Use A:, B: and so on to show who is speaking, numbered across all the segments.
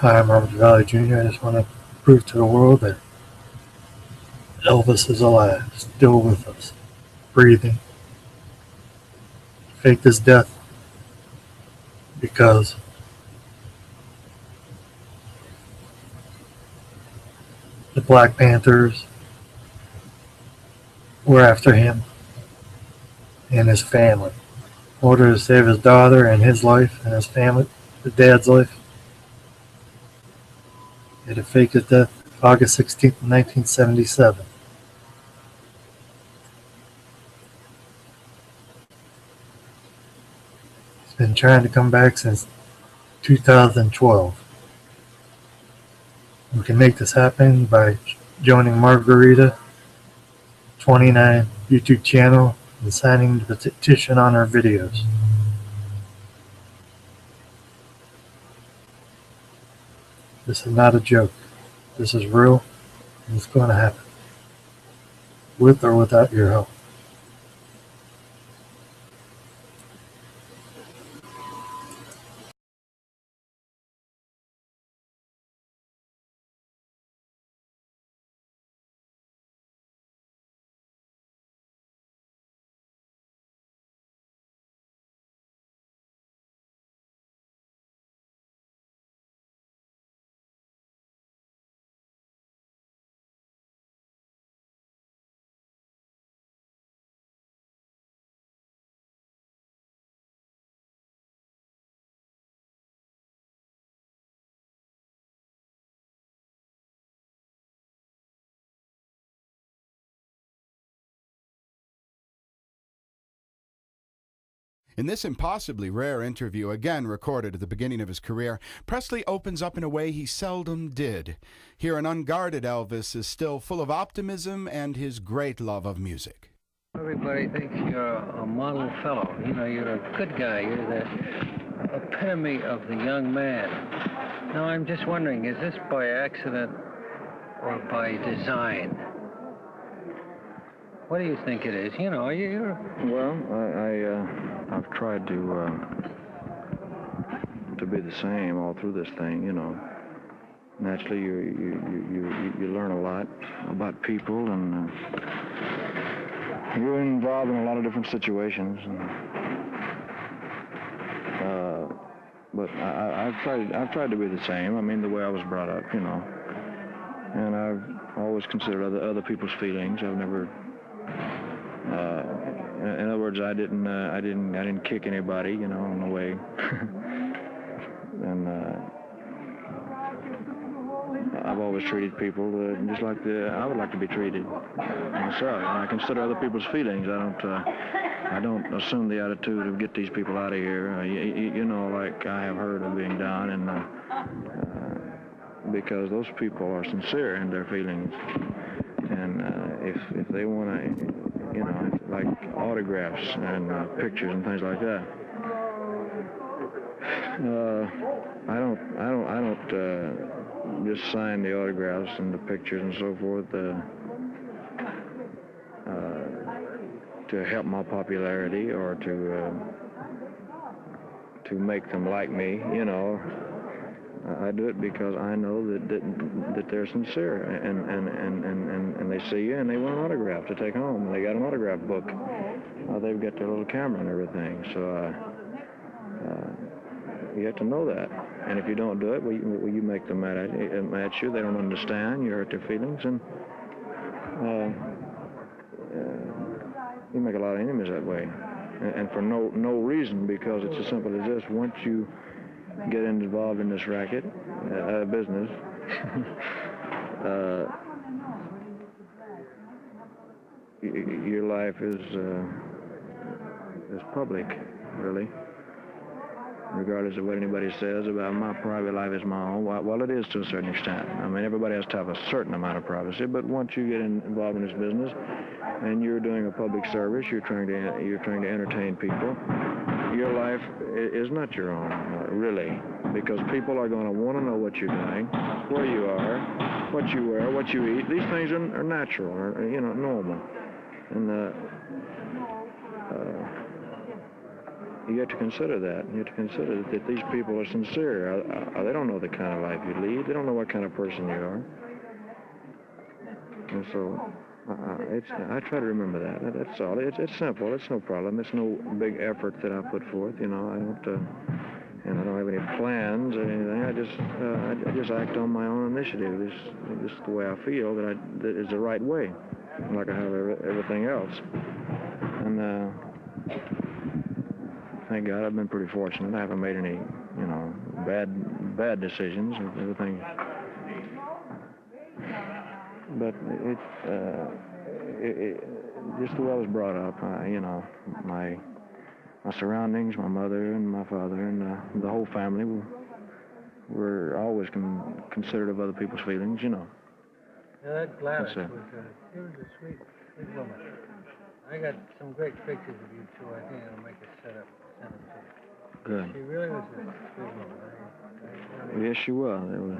A: Hi, I'm Robert Valley Jr. I just want to prove to the world that Elvis is alive, still with us, breathing. Faked his death because the Black Panthers were after him and his family. In order to save his daughter and his life and his family, his dad's life, he had to fake his death August 16th, 1977. He's been trying to come back since 2012. We can make this happen by joining Margarita 29 YouTube channel and signing the petition on our videos. This is not a joke. This is real, and it's going to happen, with or without your help.
B: In this impossibly rare interview, again recorded at the beginning of his career, Presley opens up in a way he seldom did. Here, an unguarded Elvis is still full of optimism and his great love of music.
C: Everybody thinks you're a model fellow. You know, you're a good guy. You're the epitome of the young man. Now, I'm just wondering, is this by accident or by design? What do you think it is? You know, you're...
D: Well, I've tried to be the same all through this thing. You know, naturally you learn a lot about people, and you're involved in a lot of different situations. But I've tried to be the same. I mean, the way I was brought up, you know, and I've always considered other people's feelings. I've never. In other words, I didn't kick anybody, you know, on the way. And I've always treated people just like I would like to be treated myself. And I consider other people's feelings. I don't assume the attitude of get these people out of here. You know, like I have heard of being done, and because those people are sincere in their feelings, and if they want to. You know, like autographs and pictures and things like that. I don't just sign the autographs and the pictures and so forth to help my popularity or to make them like me. You know, I do it because I know that they're sincere, and they see you and they want an autograph to take home. They got an autograph book. They've got their little camera and everything. So you have to know that. And if you don't do it, well, you make them mad at you. They don't understand. You hurt their feelings, and you make a lot of enemies that way. And for no reason, because it's as simple as this. Once you get involved in this racket, business, your life is public, really. Regardless of what anybody says about my private life is my own. Well, it is to a certain extent. I mean, everybody has to have a certain amount of privacy, but once you get involved in this business and you're doing a public service, you're trying to entertain people, your life is not your own, really, because people are going to want to know what you're doing, where you are, what you wear, what you eat. These things are natural, or normal, and you have to consider that. You have to consider that these people are sincere. They don't know the kind of life you lead. They don't know what kind of person you are. And so I try to remember that. That's all. It's simple. It's no problem. It's no big effort that I put forth. You know, I don't. And I don't have any plans or anything. I just act on my own initiative. This is the way I feel that is the right way, like I have everything else. And thank God I've been pretty fortunate. I haven't made any, you know, bad decisions. Everything. But just the way I was brought up, you know, my surroundings, my mother and my father and the whole family were always considerate of other people's feelings, you know.
C: Now that Gladys was she was a sweet woman. I got some great pictures of you two. I think I'll make a setup, send them to you.
D: Good.
C: She really was a sweet woman. I
D: Yes, she was.
C: really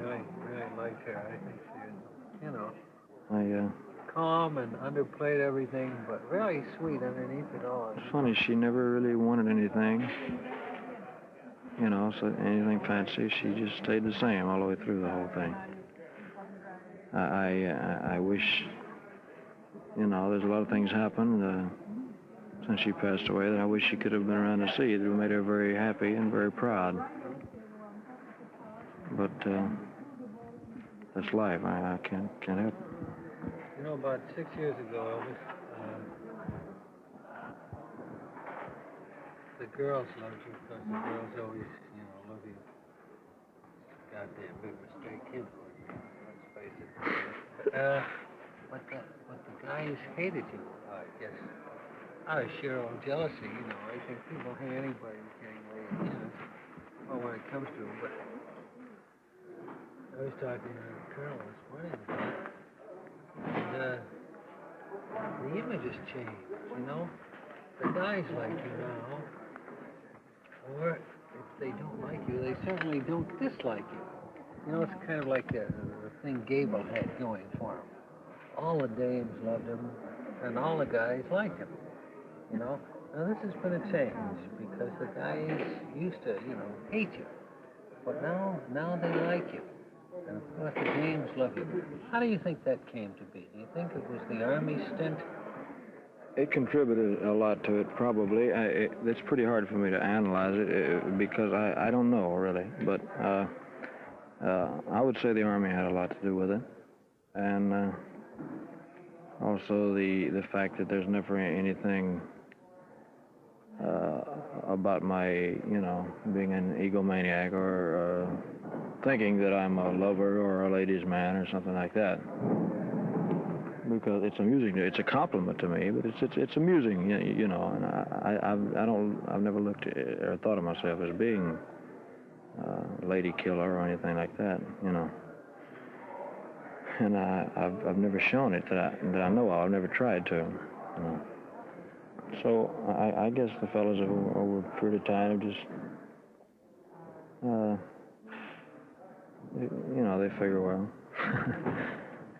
C: liked her. I think she was, you know,
D: I
C: calm and underplayed everything, but really sweet underneath it all.
D: It's funny, she never really wanted anything, you know, so anything fancy. She just stayed the same all the way through the whole thing. I wish, you know, there's a lot of things happened since she passed away that I wish she could have been around to see. It would have made her very happy and very proud. But that's life. I can't help it.
C: You know, about 6 years ago, Elvis, the girls loved you because the girls always, you know, love you. Goddamn big mistake kid for you. Let's face it. But the guys hated you, I guess. Out of sheer old jealousy, you know. I think people hate anybody who can't lay a chance. Well, when it comes to them, but I was talking to Colonel this morning about it. And the image has changed, you know? The guys like you now, or if they don't like you, they certainly don't dislike you. You know, it's kind of like the thing Gable had going for him. All the dames loved him, and all the guys liked him, you know? Now this has been a change, because the guys used to, you know, hate you. But now they like you. And of course, the dames love you. How do you think that came to be? Do you think it was the Army stint?
D: It contributed a lot to it, probably. It's pretty hard for me to analyze it because I don't know, really. But I would say the Army had a lot to do with it. And also the fact that there's never anything about my, you know, being an egomaniac or thinking that I'm a lover or a ladies' man or something like that. Because it's amusing. It's a compliment to me, but it's amusing, you know. And I've never looked or thought of myself as being a lady killer or anything like that, you know. And I've never shown it that I know of. I've never tried to, you know. So I guess the fellas over a period of time just, you know, they figure, well,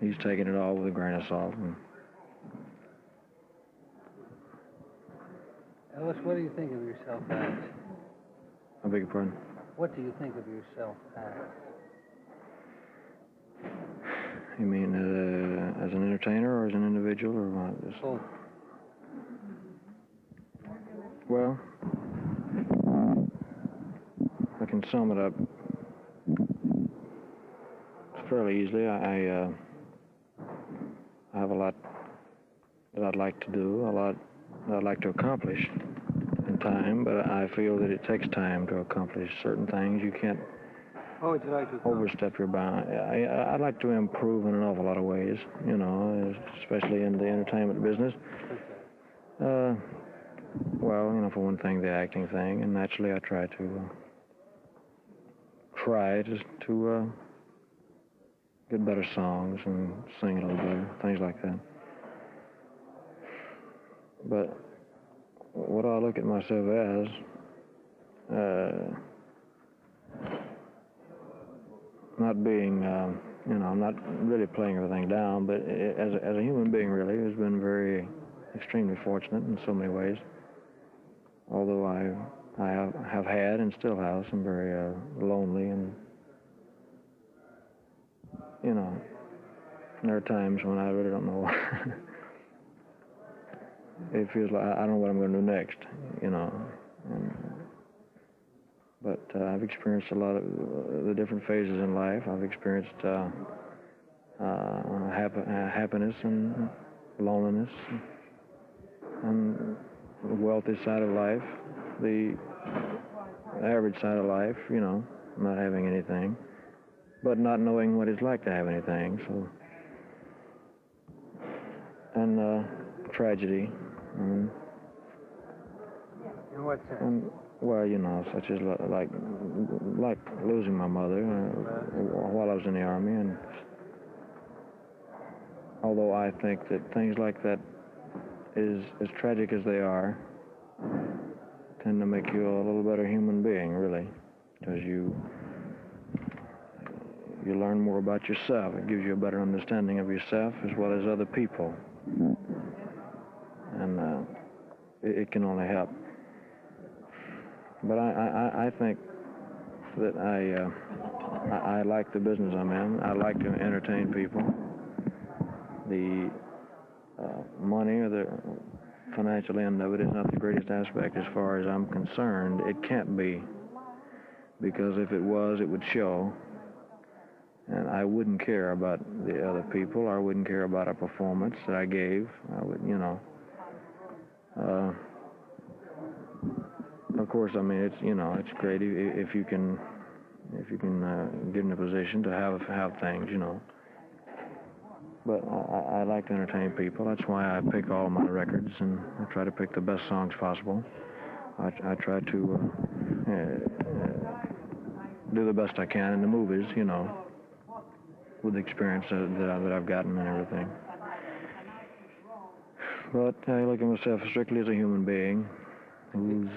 D: he's taking it all with a grain of salt.
C: Elvis, what do you think of yourself as?
D: I beg your pardon?
C: What do you think of yourself as?
D: You mean as an entertainer or as an individual or what?
C: Both.
D: Well, I can sum it up fairly easily. I have a lot that I'd like to do, a lot that I'd like to accomplish in time, but I feel that it takes time to accomplish certain things. You can't
C: What would you like to accomplish?
D: overstep your bound. I'd like to improve in an awful lot of ways, you know, especially in the entertainment business. Well, you know, for one thing, the acting thing, and naturally I try to get better songs and sing a little better, things like that. But what I look at myself as, not being, you know, I'm not really playing everything down, but as a human being, really, has been extremely fortunate in so many ways. Although I I have had and still have some very lonely and, you know, there are times when I really don't know. It feels like I don't know what I'm going to do next, you know. But I've experienced a lot of the different phases in life. I've experienced happiness and loneliness and the wealthy side of life, the average side of life, you know, not having anything, but not knowing what it's like to have anything. So, and tragedy.
C: In what sense?
D: And, well, you know, such as like losing my mother while I was in the Army, and although I think that things like that, is as tragic as they are, tend to make you a little better human being, really, because you learn more about yourself. It gives you a better understanding of yourself as well as other people, and it can only help. But I think that I like the business I'm in. I like to entertain people. The money or the financial end of it is not the greatest aspect as far as I'm concerned. It can't be, because if it was, it would show. And I wouldn't care about the other people, or I wouldn't care about a performance that I gave. I would, you know. Of course, I mean, it's, you know, it's great if you can get in a position to have things, you know. But I like to entertain people. That's why I pick all my records, and I try to pick the best songs possible. I try to do the best I can in the movies, you know, with the experience that I've gotten and everything. But I look at myself strictly as a human being who's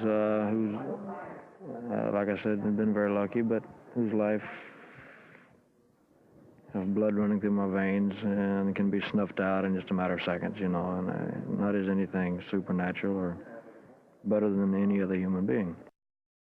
D: like I said, been very lucky, but whose life has blood running through my veins and can be snuffed out in just a matter of seconds, you know, and not as anything supernatural or better than any other human being.